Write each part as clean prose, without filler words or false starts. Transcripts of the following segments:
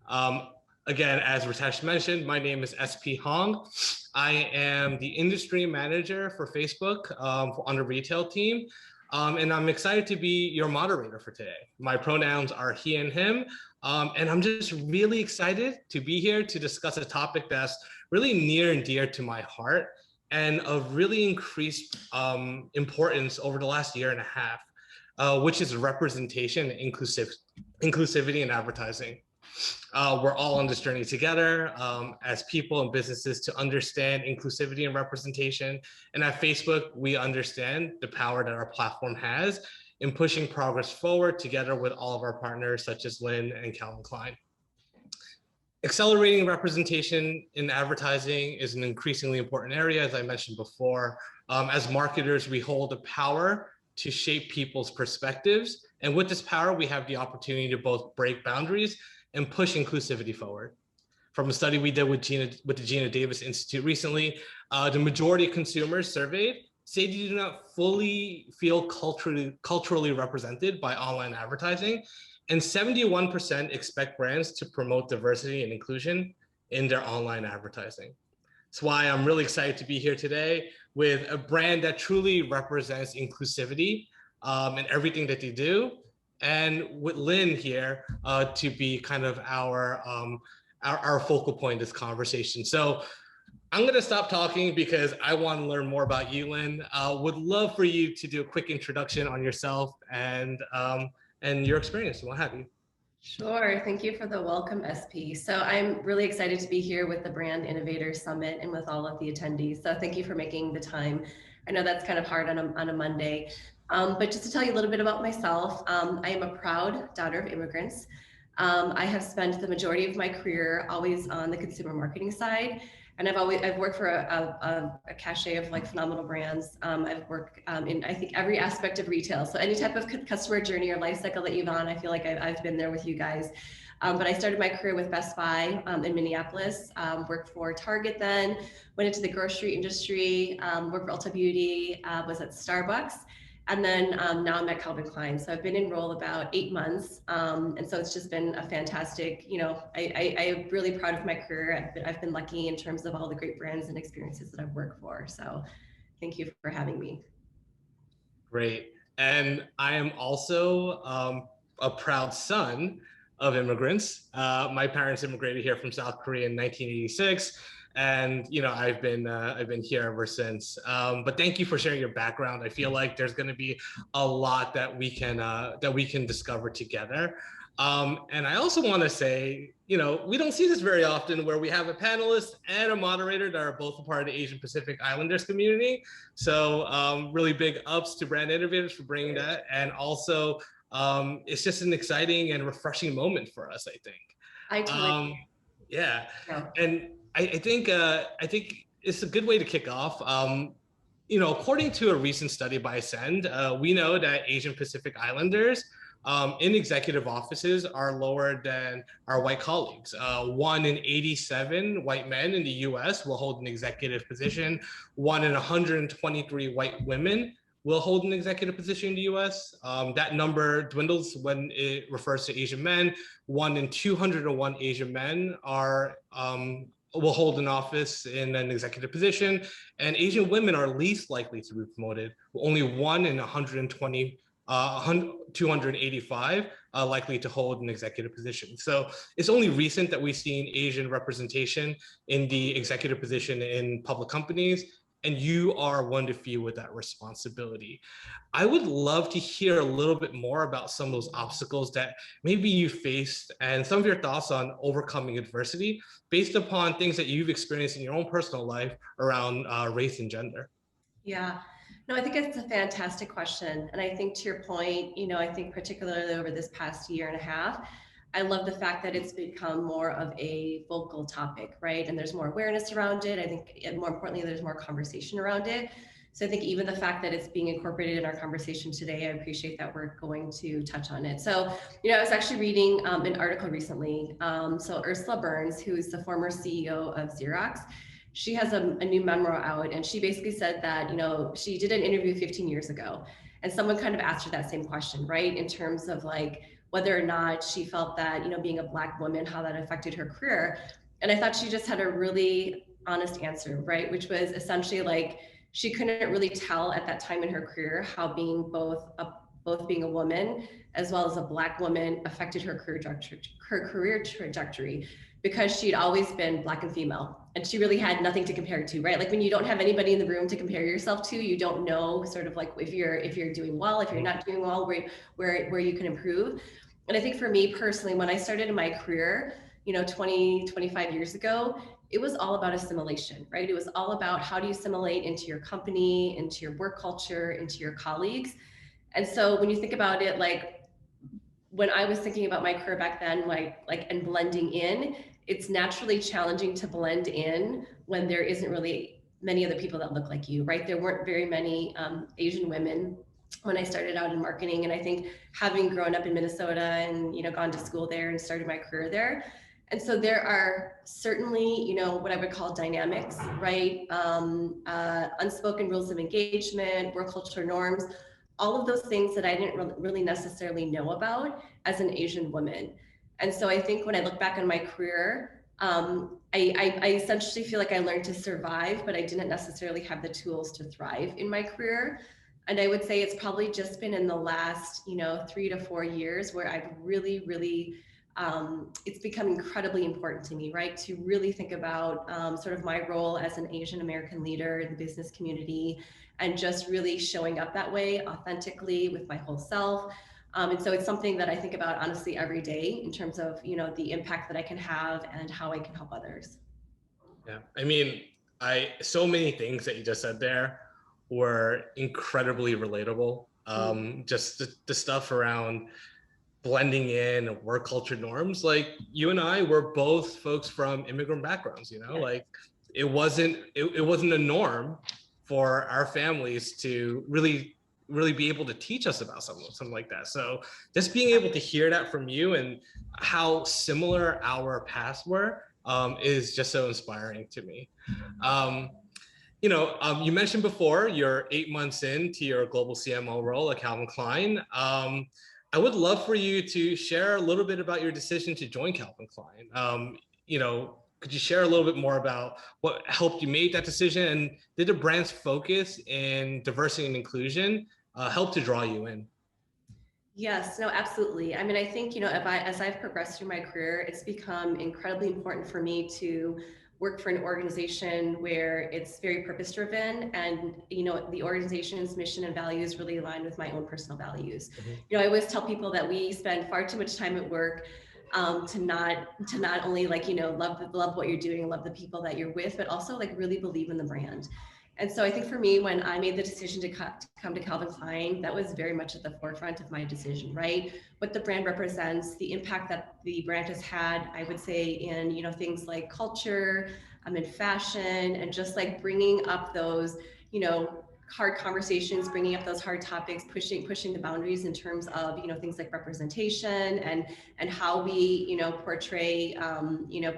Um, Again, as Ritesh mentioned, my name is SP Hong. I am the industry manager for Facebook on the retail team. And I'm excited to be your moderator for today. My pronouns are he and him. And I'm just really excited to be here to discuss a topic that's really near and dear to my heart and of really increased importance over the last year and a half, which is representation and inclusivity in advertising. We're all on this journey together as people and businesses to understand inclusivity and representation. And at Facebook, we understand the power that our platform has in pushing progress forward together with all of our partners, such as Lynn and Klein. Accelerating representation in advertising is an increasingly important area, as I mentioned before. As marketers, we hold the power to shape people's perspectives. And with this power, we have the opportunity to both break boundaries and push inclusivity forward. From a study we did with the Gina Davis Institute recently, the majority of consumers surveyed say they do not fully feel culturally represented by online advertising, and 71% expect brands to promote diversity and inclusion in their online advertising. That's why I'm really excited to be here today with a brand that truly represents inclusivity in everything that they do, and with Lynn here to be kind of our focal point of this conversation. So I'm going to stop talking because I want to learn more about you, Lynn. Would love for you to do a quick introduction on yourself and your experience and what have you. Sure. Thank you for the welcome, SP. So I'm really excited to be here with the Brand Innovators Summit and with all of the attendees. So thank you for making the time. I know that's kind of hard on a Monday. But just to tell you a little bit about myself, I am a proud daughter of immigrants. I have spent the majority of my career always on the consumer marketing side. And I've worked for a cachet of like phenomenal brands. I've worked in, I think, every aspect of retail. So any type of customer journey or life cycle that you've on, I feel like I've been there with you guys. But I started my career with Best Buy in Minneapolis, worked for Target then, went into the grocery industry, worked for Ulta Beauty, was at Starbucks. And then now I'm at Calvin Klein. So I've been in role about 8 months. And so it's just been a fantastic, I'm really proud of my career. I've been lucky in terms of all the great brands and experiences that I've worked for. So thank you for having me. Great. And I am also a proud son of immigrants. My parents immigrated here from South Korea in 1986. And I've been here ever since. But thank you for sharing your background. I feel like there's going to be a lot that we can discover together. And I also want to say, we don't see this very often where we have a panelist and a moderator that are both a part of the Asian Pacific Islanders community. So really big ups to Brand Innovators for bringing that. And also, it's just an exciting and refreshing moment for us, I think. I totally yeah. And I think it's a good way to kick off. According to a recent study by Ascend, we know that Asian Pacific Islanders in executive offices are lower than our white colleagues. 1 in 87 white men in the US will hold an executive position. 1 in 123 white women will hold an executive position in the US. That number dwindles when it refers to Asian men. 1 in 201 Asian men will hold an office in an executive position, and Asian women are least likely to be promoted. Only 1 in 285 likely to hold an executive position. So it's only recent that we've seen Asian representation in the executive position in public companies, and you are one of the few with that responsibility. I would love to hear a little bit more about some of those obstacles that maybe you faced and some of your thoughts on overcoming adversity based upon things that you've experienced in your own personal life around race and gender. Yeah, no, I think it's a fantastic question. And I think to your point, I think particularly over this past year and a half, I love the fact that it's become more of a vocal topic, right? And there's more awareness around it. I think, and more importantly, there's more conversation around it. So I think even the fact that it's being incorporated in our conversation today, I appreciate that we're going to touch on it. So, I was actually reading an article recently. So Ursula Burns, who is the former CEO of Xerox, she has a new memoir out, and she basically said that, she did an interview 15 years ago, and someone kind of asked her that same question, right? In terms of like, whether or not she felt that, being a Black woman, how that affected her career. And I thought she just had a really honest answer, right? Which was essentially like, she couldn't really tell at that time in her career how being both being a woman as well as a Black woman affected her career trajectory, because she'd always been Black and female, and she really had nothing to compare to, right? Like when you don't have anybody in the room to compare yourself to, you don't know sort of like if you're doing well, if you're not doing well, where you can improve. And I think for me personally, when I started in my career, 25 years ago, it was all about assimilation, right? It was all about how do you assimilate into your company, into your work culture, into your colleagues. And so when you think about it, like when I was thinking about my career back then, and blending in, it's naturally challenging to blend in when there isn't really many other people that look like you, right? There weren't very many Asian women when I started out in marketing. And I think having grown up in Minnesota and, gone to school there and started my career there. And so there are certainly, what I would call dynamics, right? Unspoken rules of engagement, work culture norms, all of those things that I didn't really necessarily know about as an Asian woman. And so I think when I look back on my career, I essentially feel like I learned to survive, but I didn't necessarily have the tools to thrive in my career. And I would say it's probably just been in the last, 3 to 4 years where I've really, it's become incredibly important to me, right? To really think about sort of my role as an Asian American leader in the business community, and just really showing up that way authentically with my whole self. And so it's something that I think about honestly every day in terms of, the impact that I can have and how I can help others. Yeah, I mean, so many things that you just said there were incredibly relatable. Just the stuff around blending in work culture norms. Like you and I were both folks from immigrant backgrounds, like it wasn't a norm for our families to really be able to teach us about something like that. So just being able to hear that from you and how similar our paths were is just so inspiring to me. You mentioned before you're 8 months into your global CMO role at Calvin Klein. I would love for you to share a little bit about your decision to join Calvin Klein. Could you share a little bit more about what helped you make that decision, and did the brand's focus in diversity and inclusion help to draw you in? Yes, no, absolutely. I mean, I think, as I've progressed through my career, it's become incredibly important for me to work for an organization where it's very purpose driven, and, the organization's mission and values really align with my own personal values. Mm-hmm. I always tell people that we spend far too much time at work to not only love what you're doing, love the people that you're with, but also really believe in the brand. And so I think for me, when I made the decision to come to Calvin Klein, that was very much at the forefront of my decision, right? What the brand represents, the impact that the brand has had, I would say in, things like culture, in fashion, and just bringing up those, hard conversations, bringing up those hard topics, pushing the boundaries in terms of, things like representation and how we, portray,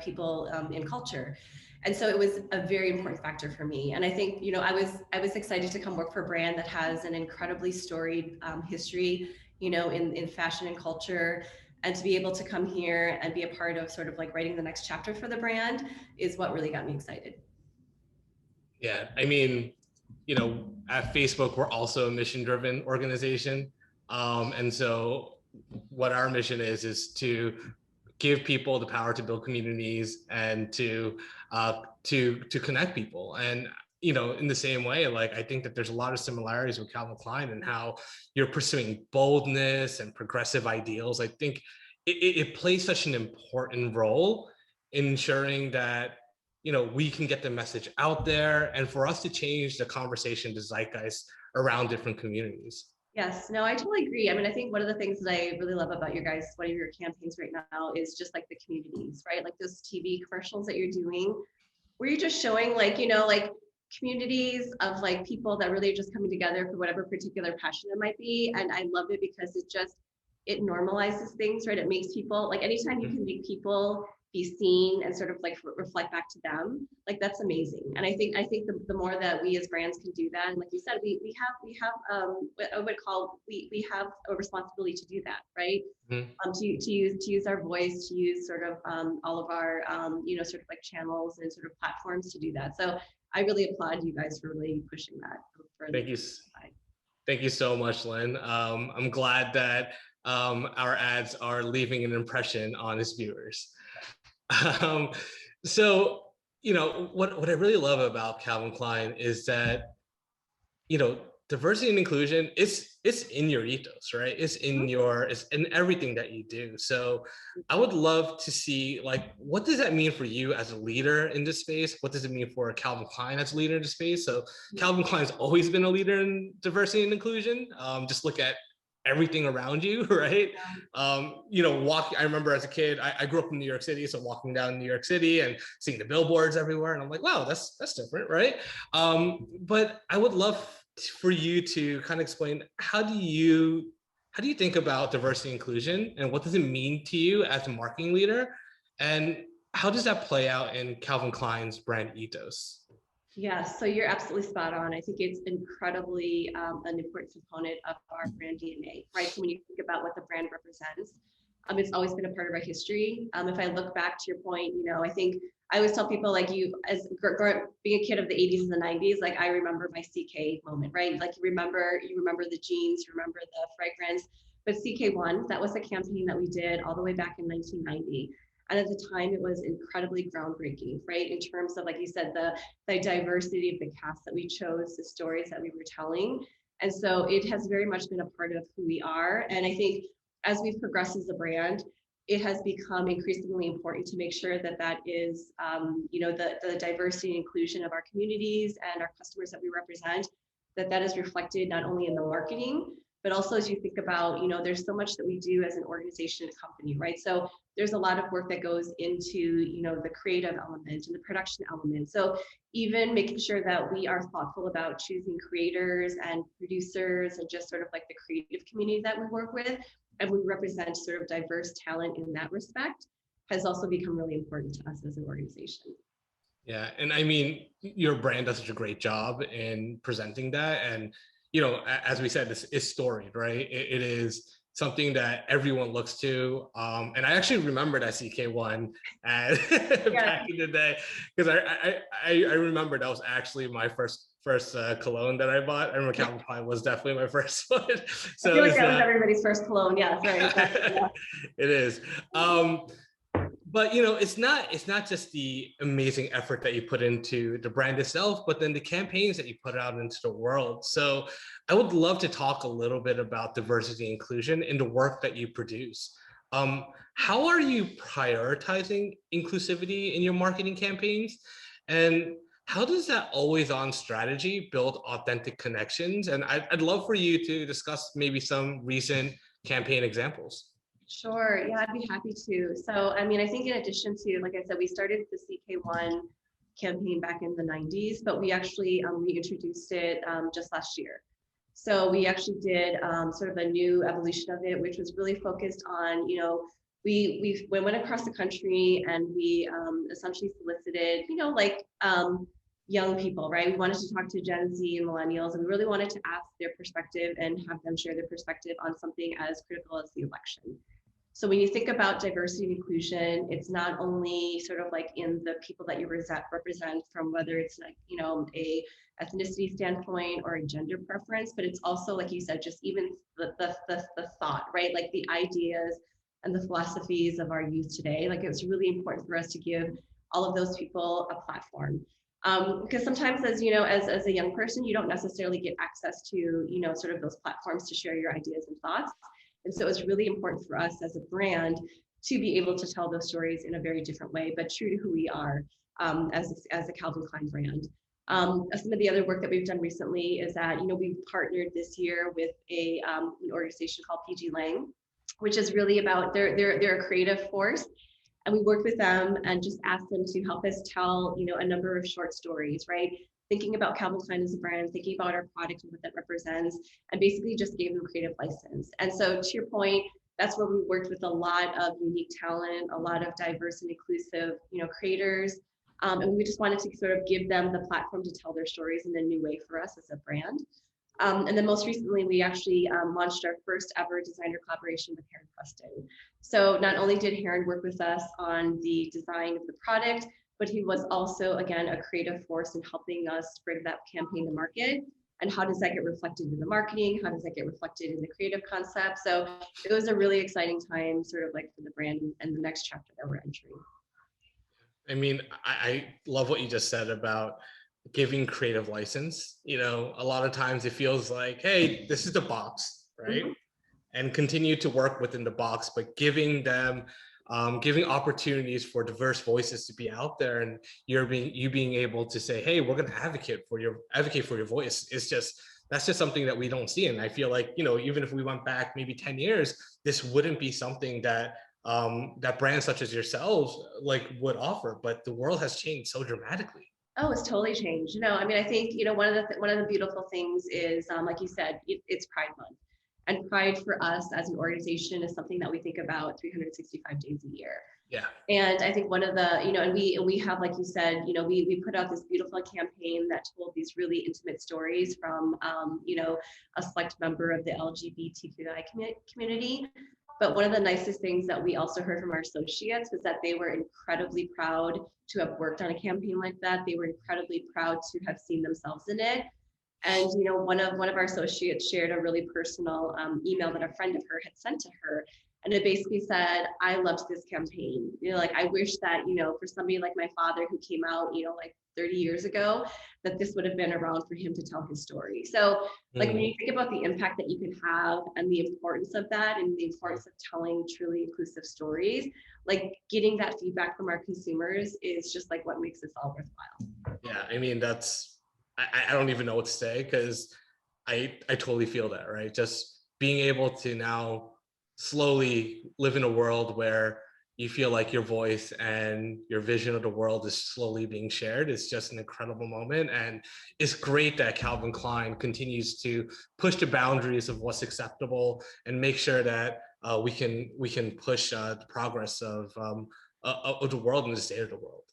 people in culture. And so it was a very important factor for me. And I think, I was excited to come work for a brand that has an incredibly storied history, in fashion and culture. And to be able to come here and be a part of sort of writing the next chapter for the brand is what really got me excited. Yeah, I mean, at Facebook, we're also a mission-driven organization. And so what our mission is to give people the power to build communities and to connect people. And in the same way, I think that there's a lot of similarities with Calvin Klein and how you're pursuing boldness and progressive ideals. I think it plays such an important role in ensuring that we can get the message out there and for us to change the conversation, the zeitgeist around different communities. Yes, no, I totally agree. I mean, I think one of the things that I really love about one of your campaigns right now is just the communities, right? Like those TV commercials that you're doing, where you're just showing communities of people that really are just coming together for whatever particular passion it might be. And I love it because it normalizes things, right? It makes people, like anytime you can make people be seen and sort of like reflect back to them, like that's amazing. And I think the more that we as brands can do that, and like you said, we have what I would call, we have a responsibility to do that, right? To use our voice, to use sort of all of our you know, sort of like channels and sort of platforms to do that. So I really applaud you guys for really pushing that. Thank you. Thank you so much, Lynn. I'm glad that our ads are leaving an impression on its viewers. So, you know, what I really love about Calvin Klein is that, you know, diversity and inclusion, it's in your ethos, right? It's in everything that you do. So I would love to see, like, what does that mean for you as a leader in this space? What does it mean for Calvin Klein as a leader in this space? So Calvin Klein's always been a leader in diversity and inclusion. Just look at everything around you, right? You know, I remember as a kid, I grew up in New York City, so walking down New York City and seeing the billboards everywhere, and I'm like, wow, that's different, right? But I would love for you to kind of explain, how do you think about diversity and inclusion, and what does it mean to you as a marketing leader, and how does that play out in Calvin Klein's brand ethos? Yeah, so you're absolutely spot on. I think it's incredibly an important component of our brand DNA, right? So when you think about what the brand represents, it's always been a part of our history. If I look back to your point, you know, I think I always tell people, like, you, as being a kid of the 80s and the 90s, like I remember my CK moment, right? Like you remember the jeans, you remember the fragrance, but CK1, that was a campaign that we did all the way back in 1990. And at the time, it was incredibly groundbreaking, right? In terms of, like you said, the diversity of the cast that we chose, the stories that we were telling. And so it has very much been a part of who we are. And I think as we've progressed as a brand, it has become increasingly important to make sure that that is, you know, the diversity and inclusion of our communities and our customers that we represent, that is reflected not only in the marketing, but also as you think about, you know, there's so much that we do as an organization and company, right? So there's a lot of work that goes into, you know, the creative element and the production element. So even making sure that we are thoughtful about choosing creators and producers and just sort of like the creative community that we work with, and we represent sort of diverse talent in that respect, has also become really important to us as an organization. Yeah, and I mean, your brand does such a great job in presenting that, and you know, as we said, this is storied, right? It is something that everyone looks to. And I actually remember that CK1 back in the day, because I remember that was actually my first cologne that I bought. I remember Calvin Klein was definitely my first one. So I feel like that was everybody's first cologne. Yeah, right. Exactly, yeah. It is. But you know, it's not just the amazing effort that you put into the brand itself, but then the campaigns that you put out into the world. So I would love to talk a little bit about diversity and inclusion in the work that you produce. How are you prioritizing inclusivity in your marketing campaigns? And how does that always on strategy build authentic connections? And I'd love for you to discuss maybe some recent campaign examples. Sure. Yeah, I'd be happy to. So, I mean, I think in addition to, like I said, we started the CK1 campaign back in the 90s, but we actually reintroduced it just last year. So we actually did sort of a new evolution of it, which was really focused on, you know, we went across the country and we essentially solicited, you know, like young people, right? We wanted to talk to Gen Z and millennials, and we really wanted to ask their perspective and have them share their perspective on something as critical as the election. So when you think about diversity and inclusion, it's not only sort of like in the people that you represent from, whether it's like, you know, a ethnicity standpoint or a gender preference, but it's also, like you said, just even the thought, right? Like the ideas and the philosophies of our youth today. Like it's really important for us to give all of those people a platform. Because sometimes, as you know, as a young person, you don't necessarily get access to, you know, sort of those platforms to share your ideas and thoughts. And so it's really important for us as a brand to be able to tell those stories in a very different way, but true to who we are as a Calvin Klein brand. Some of the other work that we've done recently is that, you know, we've partnered this year with an organization called PG Lang, which is really about, they're a creative force. And we worked with them and just asked them to help us tell, you know, a number of short stories, right? Thinking about Calvin Klein as a brand, thinking about our product and what that represents, and basically just gave them creative license. And so to your point, That's where we worked with a lot of unique talent, a lot of diverse and inclusive, creators. And we just wanted to sort of give them the platform to tell their stories in a new way for us as a brand. And then most recently, we actually launched our first ever designer collaboration with Preston. So not only did Heron work with us on the design of the product, but he was also, again, a creative force in helping us bring that campaign to market. And how does that get reflected in the marketing? How does that get reflected in the creative concept? So it was a really exciting time, sort of like for the brand and the next chapter that we're entering. I mean, I love what you just said about giving creative license. You know, a lot of times it feels like, hey, this is the box, right? Mm-hmm. And continue to work within the box, but giving them, giving opportunities for diverse voices to be out there, and you being able to say, hey, we're going to advocate for your voice. It's just, that's just something that we don't see. And I feel like, you know, even if we went back maybe 10 years, this wouldn't be something that that brands such as yourselves like would offer, but the world has changed so dramatically. Oh, it's totally changed. I mean, I think, one of the beautiful things is, like you said, it's Pride Month. And Pride for us as an organization is something that we think about 365 days a year. Yeah. And I think one of the, and we have, like you said, we put out this beautiful campaign that told these really intimate stories from, a select member of the LGBTQI community. But one of the nicest things that we also heard from our associates was that they were incredibly proud to have worked on a campaign like that. They were incredibly proud to have seen themselves in it. And one of our associates shared a really personal email that a friend of her had sent to her, and it basically said, "I loved this campaign. Like I wish that for somebody like my father who came out like 30 years ago, that this would have been around for him to tell his story." So like when you think about the impact that you can have and the importance of that and the importance of telling truly inclusive stories, like getting that feedback from our consumers is just like what makes this all worthwhile. Yeah, I mean I don't even know what to say, because I totally feel that, right? Just being able to now slowly live in a world where you feel like your voice and your vision of the world is slowly being shared is just an incredible moment. And it's great that Calvin Klein continues to push the boundaries of what's acceptable and make sure that we can push the progress of the world and the state of the world.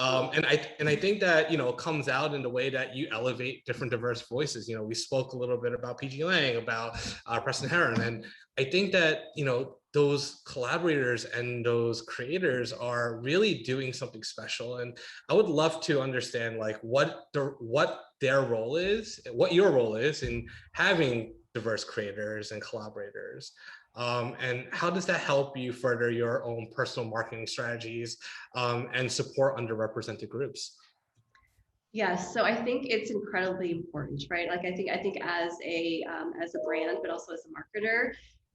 And I think that it comes out in the way that you elevate different diverse voices. We spoke a little bit about PG Lang, about Preston Heron, and I think that those collaborators and those creators are really doing something special. And I would love to understand like what their role is, what your role is in having diverse creators and collaborators. And how does that help you further your own personal marketing strategies and support underrepresented groups? Yes, so I think it's incredibly important, right? Like I think as a brand, but also as a marketer,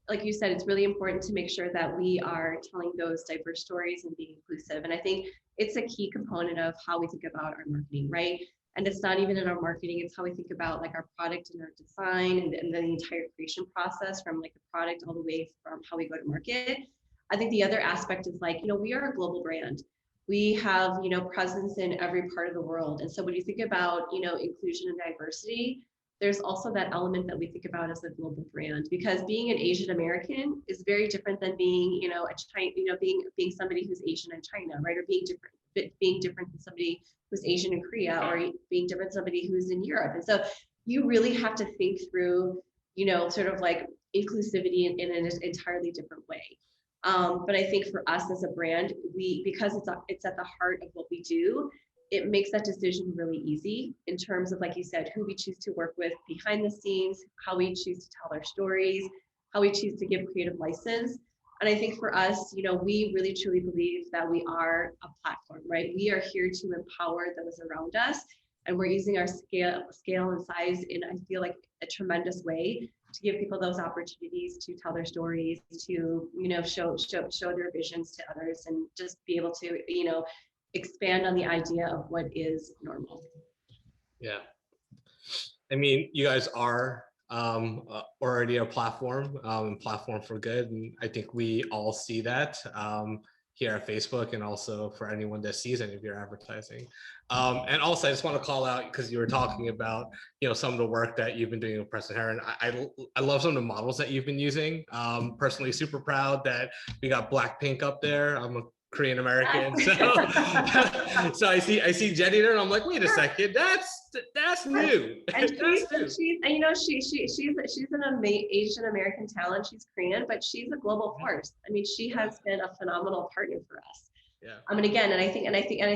like you said, it's really important to make sure that we are telling those diverse stories and being inclusive. And I think it's a key component of how we think about our marketing, right? And it's not even in our marketing, it's how we think about like our product and our design and then the entire creation process from like the product all the way from how we go to market. I think the other aspect is like, we are a global brand. We have, presence in every part of the world. And so when you think about, inclusion and diversity, there's also that element that we think about as a global brand, because being an Asian American is very different than being, a China, being somebody who's Asian in China, right? Or being different than somebody who's Asian in Korea, or being different than somebody who's in Europe. And so you really have to think through, sort of like inclusivity in an entirely different way. But I think for us as a brand, because it's at the heart of what we do, it makes that decision really easy in terms of, like you said, who we choose to work with behind the scenes, how we choose to tell our stories, how we choose to give creative license. And I think for us, we really truly believe that we are a platform, right? We are here to empower those around us, and we're using our scale and size in, I feel like, a tremendous way to give people those opportunities to tell their stories, to show their visions to others, and just be able to expand on the idea of what is normal. Yeah, I mean, you guys are already a platform for good, and I think we all see that. here at Facebook, and also for anyone that sees any of your advertising. And also, I just want to call out, because you were talking about, some of the work that you've been doing with Preston Heron. I love some of the models that you've been using. Personally, super proud that we got Blackpink up there. I'm a Korean American, so so I see Jenny there, and I'm like, wait a second, that's new. And she's an Asian American talent. She's Korean, but she's a global force. I mean, she has been a phenomenal partner for us. Yeah. I mean, again, and I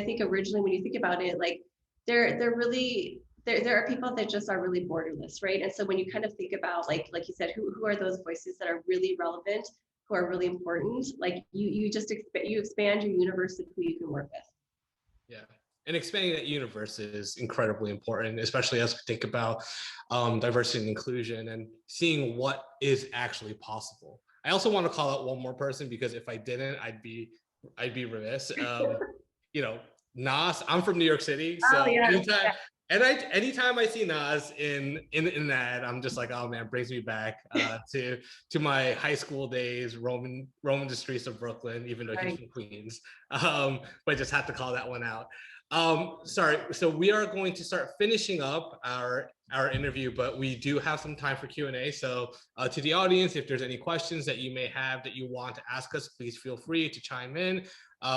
think originally when you think about it, like there are people that just are really borderless, right? And so when you kind of think about like you said, who are those voices that are really relevant, who are really important, like you expand your universe of who you can work with. Yeah. And expanding that universe is incredibly important, especially as we think about diversity and inclusion and seeing what is actually possible. I also want to call out one more person, because if I didn't, I'd be remiss. Nas. I'm from New York City, so anytime I see Nas in an ad, I'm just like, oh man, it brings me back to my high school days, roaming the streets of Brooklyn, even though he's from Queens. But I just have to call that one out. Sorry, so we are going to start finishing up our interview, but we do have some time for Q&A. So to the audience, if there's any questions that you may have that you want to ask us, please feel free to chime in.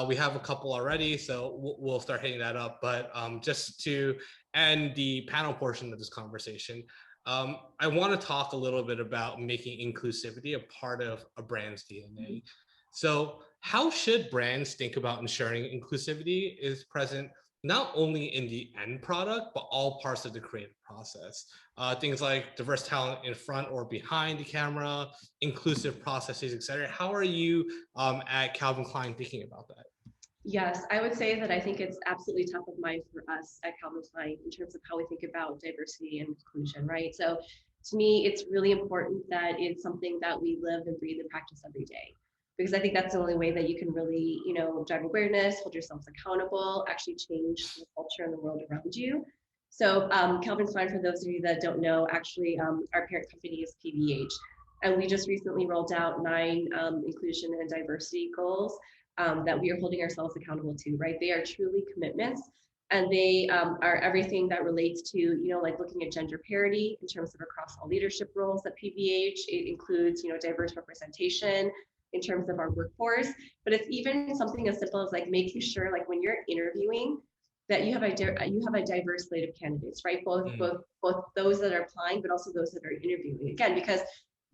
We have a couple already, so we'll start hitting that up. But just to end the panel portion of this conversation, I want to talk a little bit about making inclusivity a part of a brand's DNA. So how should brands think about ensuring inclusivity is present not only in the end product, but all parts of the creative process? Things like diverse talent in front or behind the camera, inclusive processes, et cetera. How are you at Calvin Klein thinking about that? Yes, I would say that I think it's absolutely top of mind for us at Calvin Klein in terms of how we think about diversity and inclusion, right? So to me, it's really important that it's something that we live and breathe and practice every day, because I think that's the only way that you can really, drive awareness, hold yourselves accountable, actually change the culture in the world around you. So Calvin Klein, for those of you that don't know, actually our parent company is PVH. And we just recently rolled out 9 inclusion and diversity goals that we are holding ourselves accountable to, right? They are truly commitments, and they are everything that relates to, like looking at gender parity in terms of across all leadership roles at PVH. It includes, diverse representation in terms of our workforce, but it's even something as simple as like making sure, like when you're interviewing, that you have a diverse slate of candidates, right? Both those that are applying, but also those that are interviewing. Again, because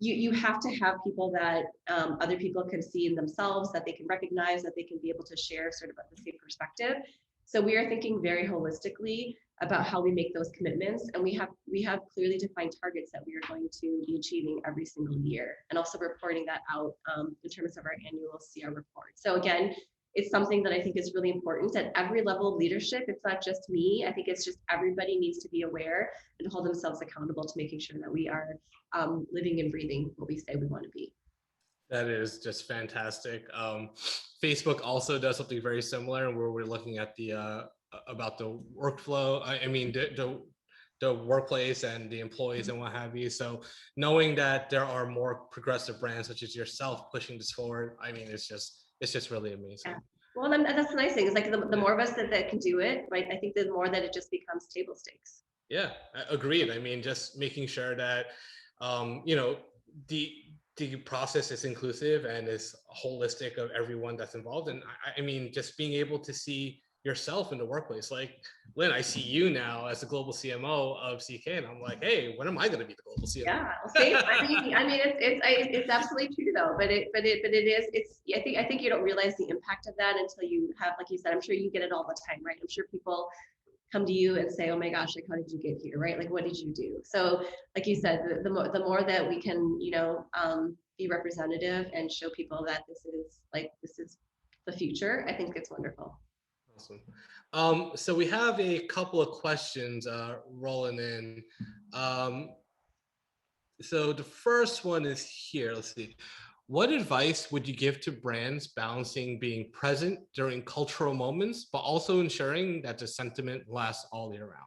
you have to have people that other people can see in themselves, that they can recognize, that they can be able to share sort of the same perspective. So we are thinking very holistically about how we make those commitments, and we have clearly defined targets that we are going to be achieving every single year, and also reporting that out in terms of our annual CR report. So again, it's something that I think is really important at every level of leadership. It's not just me. I think it's just everybody needs to be aware and hold themselves accountable to making sure that we are living and breathing what we say we want to be. That is just fantastic. Facebook also does something very similar, where we're looking at the about the workflow. I mean, the workplace and the employees and what have you. So knowing that there are more progressive brands such as yourself pushing this forward, I mean, it's just really amazing. Yeah. Well, and that's the nice thing. It's like the more of us that can do it, right? I think the more that it just becomes table stakes. Yeah, agreed. I mean, just making sure that the process is inclusive and is holistic of everyone that's involved. And I mean, just being able to see yourself in the workplace. Like, Lynn, I see you now as the global CMO of CK, and I'm like, hey, when am I going to be the global CMO? Yeah, same. I mean, it's absolutely true though. But it is. It's. I think you don't realize the impact of that until you have, like you said. I'm sure you get it all the time, right? I'm sure people come to you and say, oh my gosh, like how did you get here, right? Like what did you do? So, like you said, the more that we can, be representative and show people that this is the future, I think it's wonderful. Awesome. So we have a couple of questions rolling in. So the first one is here. Let's see. What advice would you give to brands balancing being present during cultural moments, but also ensuring that the sentiment lasts all year round?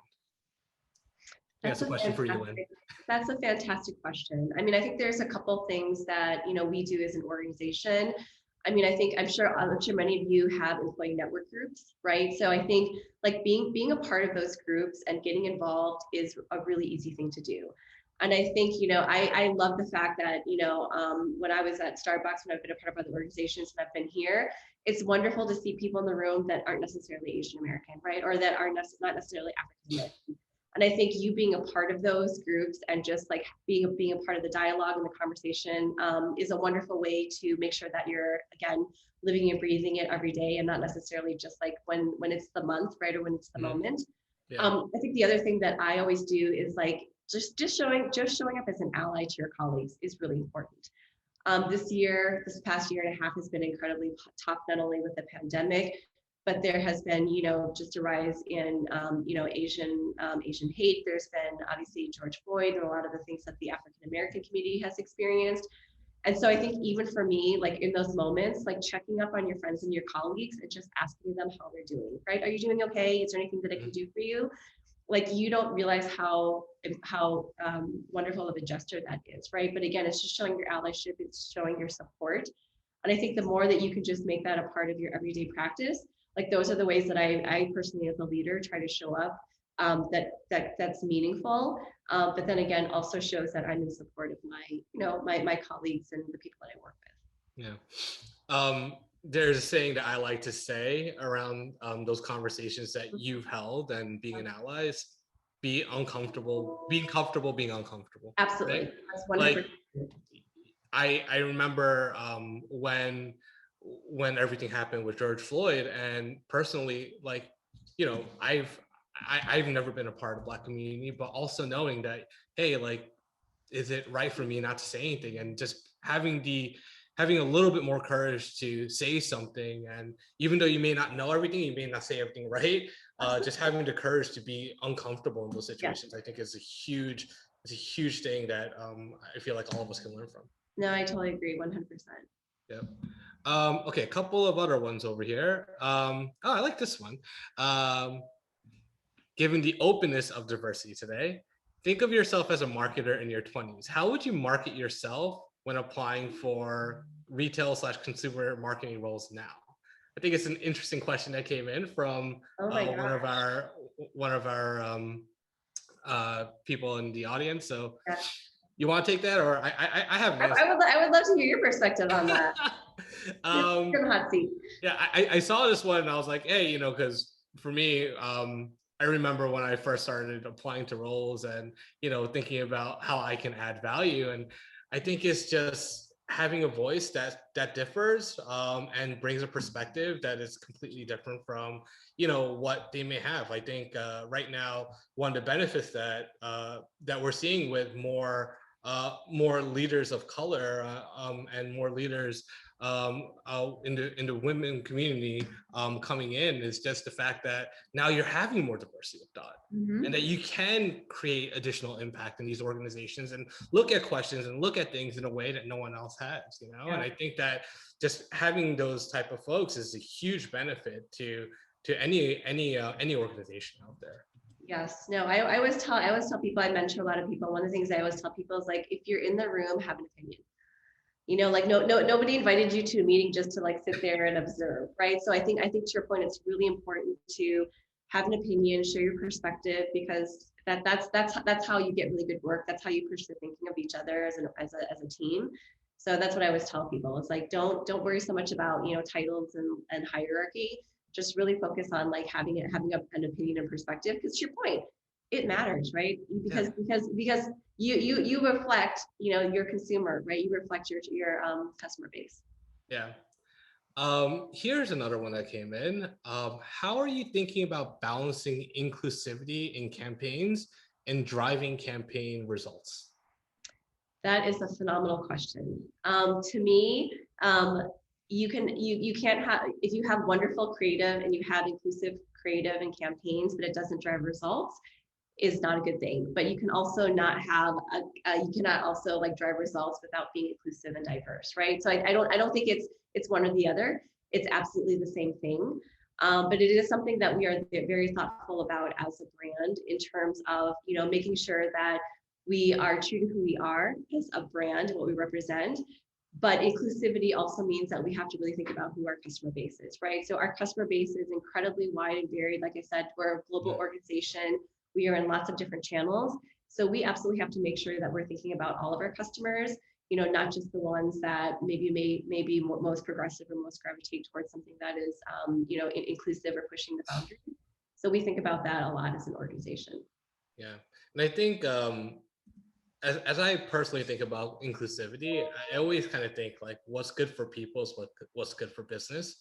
That's a question for you, Lynn. That's a fantastic question. I mean, I think there's a couple things that we do as an organization. I mean, I'm sure many of you have employee network groups, right? So I think like being a part of those groups and getting involved is a really easy thing to do. And I think, I love the fact that, when I was at Starbucks, when I've been a part of other organizations and I've been here, it's wonderful to see people in the room that aren't necessarily Asian American, right? Or that are not necessarily African American. And I think you being a part of those groups and just like being a part of the dialogue and the conversation is a wonderful way to make sure that you're, again, living and breathing it every day and not necessarily just like when it's the month, right? Or when it's the moment. Yeah. I think the other thing that I always do is like just showing up as an ally to your colleagues is really important. This past year and a half has been incredibly tough, not only with the pandemic, but there has been, just a rise in, Asian hate. There's been obviously George Floyd and a lot of the things that the African American community has experienced. And so I think even for me, like in those moments, like checking up on your friends and your colleagues and just asking them how they're doing, right? Are you doing okay? Is there anything that I can do for you? Like you don't realize how wonderful of a gesture that is, right? But again, it's just showing your allyship, it's showing your support. And I think the more that you can just make that a part of your everyday practice, like those are the ways that I personally as a leader try to show up that's meaningful. But then again, also shows that I'm in support of my colleagues and the people that I work with. Yeah. There's a saying that I like to say around those conversations that you've held and being an ally is being comfortable being uncomfortable. Absolutely. Right? That's wonderful. Like, I remember when everything happened with George Floyd, and personally, like, I've never been a part of the Black community, but also knowing that, hey, like, is it right for me not to say anything, and just having a little bit more courage to say something. And even though you may not know everything, you may not say everything right, just having the courage to be uncomfortable in those situations, I think is a huge thing that I feel like all of us can learn from. No, I totally agree, 100%. Yep. Okay, a couple of other ones over here. I like this one. Given the openness of diversity today, think of yourself as a marketer in your 20s. How would you market yourself when applying for retail/consumer marketing roles now? I think it's an interesting question that came in from one of our people in the audience. So you want to take that, or I have an answer. I would love to hear your perspective on that. You're in the hot seat. Yeah, I saw this one and I was like, hey, because for me, I remember when I first started applying to roles and, thinking about how I can add value. And I think it's just having a voice that differs and brings a perspective that is completely different from, what they may have. I think right now, one of the benefits that we're seeing with more leaders of color and more leaders in the women community coming in is just the fact that now you're having more diversity of thought, and that you can create additional impact in these organizations and look at questions and look at things in a way that no one else has, And I think that just having those type of folks is a huge benefit to any organization out there. Yes, no, I always tell people, I mentor a lot of people. One of the things I always tell people is like, if you're in the room, have an opinion. Like nobody invited you to a meeting just to like sit there and observe, right? So I think to your point, it's really important to have an opinion, share your perspective, because that's how you get really good work. That's how you push the thinking of each other as a team. So that's what I always tell people. It's like don't worry so much about titles and hierarchy. Just really focus on like having an opinion and perspective. Because to your point, it matters, right? Because you reflect, your consumer, right? You reflect your customer base. Yeah. Here's another one that came in. How are you thinking about balancing inclusivity in campaigns and driving campaign results? That is a phenomenal question. To me, you can't have, if you have wonderful creative and you have inclusive creative and campaigns, but it doesn't drive results, is not a good thing. But you can also not have you cannot also like drive results without being inclusive and diverse, right? So I don't think it's one or the other. It's absolutely the same thing. But it is something that we are very thoughtful about as a brand in terms of making sure that we are true to who we are as a brand, what we represent, But inclusivity also means that we have to really think about who our customer base is, right? So our customer base is incredibly wide and varied. Like I said, we're a global organization. We are in lots of different channels. So we absolutely have to make sure that we're thinking about all of our customers, not just the ones that maybe may be most progressive or most gravitate towards something that is, inclusive or pushing the boundaries. So we think about that a lot as an organization. Yeah, and I think as I personally think about inclusivity, I always kind of think like what's good for people is what's good for business,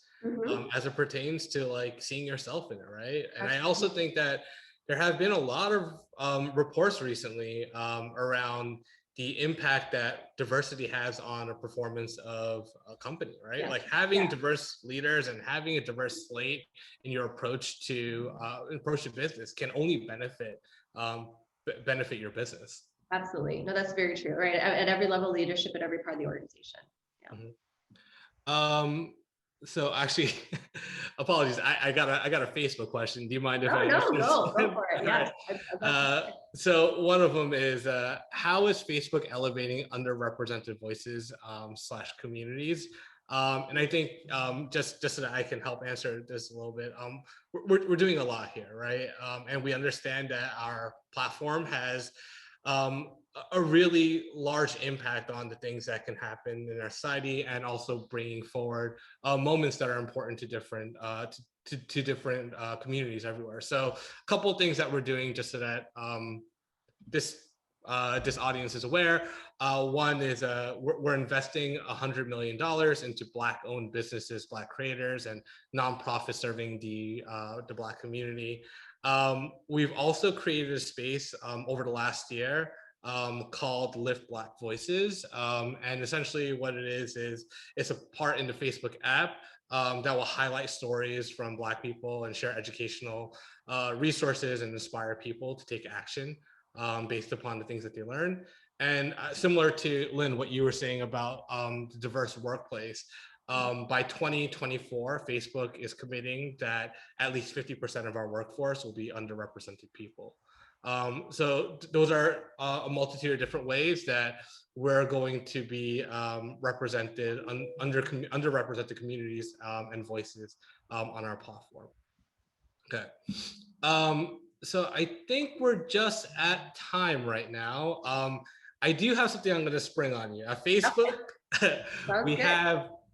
as it pertains to like seeing yourself in it, right? And I also think that there have been a lot of reports recently around the impact that diversity has on a performance of a company, right? Yeah. Like having diverse leaders and having a diverse slate in your approach to business can only benefit your business. Absolutely. No, that's very true, right? At every level of leadership, at every part of the organization. Yeah. So actually, apologies. I got a Facebook question. Do you mind if I? No, go for it. Yeah. So one of them is, how is Facebook elevating underrepresented voices / communities? And I think just so that I can help answer this a little bit, we're doing a lot here, right? And we understand that our platform has a really large impact on the things that can happen in our society, and also bringing forward moments that are important to different communities everywhere. So a couple of things that we're doing just so that this audience is aware. One is we're investing $100 million into Black-owned businesses, Black creators, and nonprofits serving the Black community. We've also created a space over the last year called Lift Black Voices. And essentially what it is it's a part in the Facebook app that will highlight stories from Black people and share educational resources and inspire people to take action based upon the things that they learn. And similar to Lynn, what you were saying about the diverse workplace, by 2024, Facebook is committing that at least 50% of our workforce will be underrepresented people. So those are a multitude of different ways that we're going to be represented, underrepresented communities and voices on our platform. Okay. So I think we're just at time right now. I do have something I'm going to spring on you. At Facebook,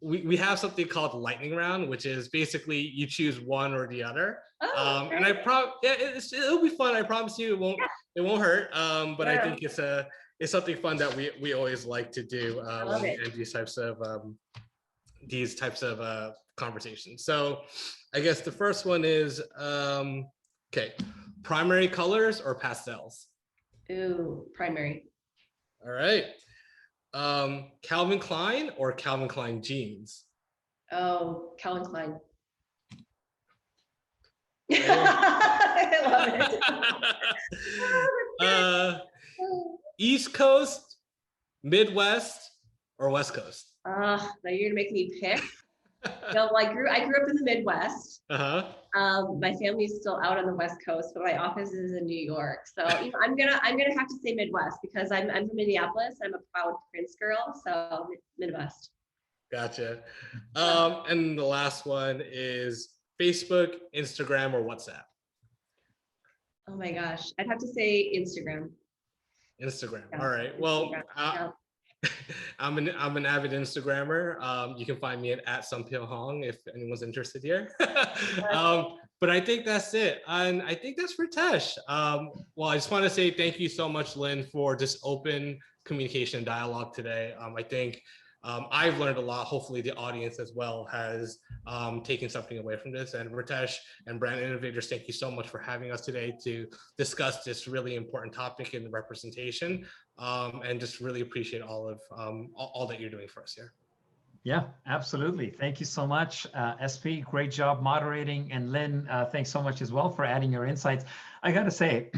we have something called lightning round, which is basically you choose one or the other. And it'll be fun. I promise you, it won't hurt. But I think it's something fun that we always like to do when we end these types of conversations. So I guess the first one is okay, primary colors or pastels? Ooh, primary. All right. Calvin Klein or Calvin Klein jeans? Oh, Calvin Klein. I love it. East Coast, Midwest, or West Coast? Now you're gonna make me pick. No, I grew up in the Midwest. My family's still out on the West Coast, but my office is in New York. So I'm gonna have to say Midwest because I'm from Minneapolis. I'm a proud Prince girl, so Midwest. Gotcha. And the last one is Facebook, Instagram, or WhatsApp? Oh my gosh, I'd have to say Instagram. Instagram. Yeah. All right. Well, I'm an avid Instagrammer. You can find me at @SomePyeongHong if anyone's interested here. But I think that's it. And I think that's for Tesh. Well, I just want to say thank you so much, Lynn, for just open communication and dialogue today. I think I've learned a lot. Hopefully the audience as well has taken something away from this. And Ritesh and Brand Innovators, thank you so much for having us today to discuss this really important topic in representation, and just really appreciate all that you're doing for us here. Yeah, absolutely. Thank you so much, SP. Great job moderating. And Lynn, thanks so much as well for adding your insights. I got to say,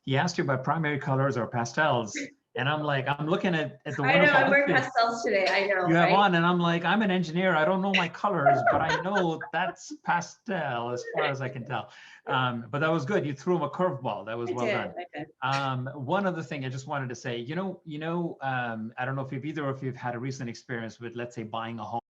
he asked you about primary colors or pastels. And I'm like, I'm looking at the I know, wonderful I'm wearing outfits pastels today, I know, you have right? on, and I'm like, I'm an engineer. I don't know my colors, but I know that's pastel as far as I can tell. But that was good. You threw him a curveball. That was well done. I did. One other thing I just wanted to say, I don't know if either of you've had a recent experience with, let's say, buying a home.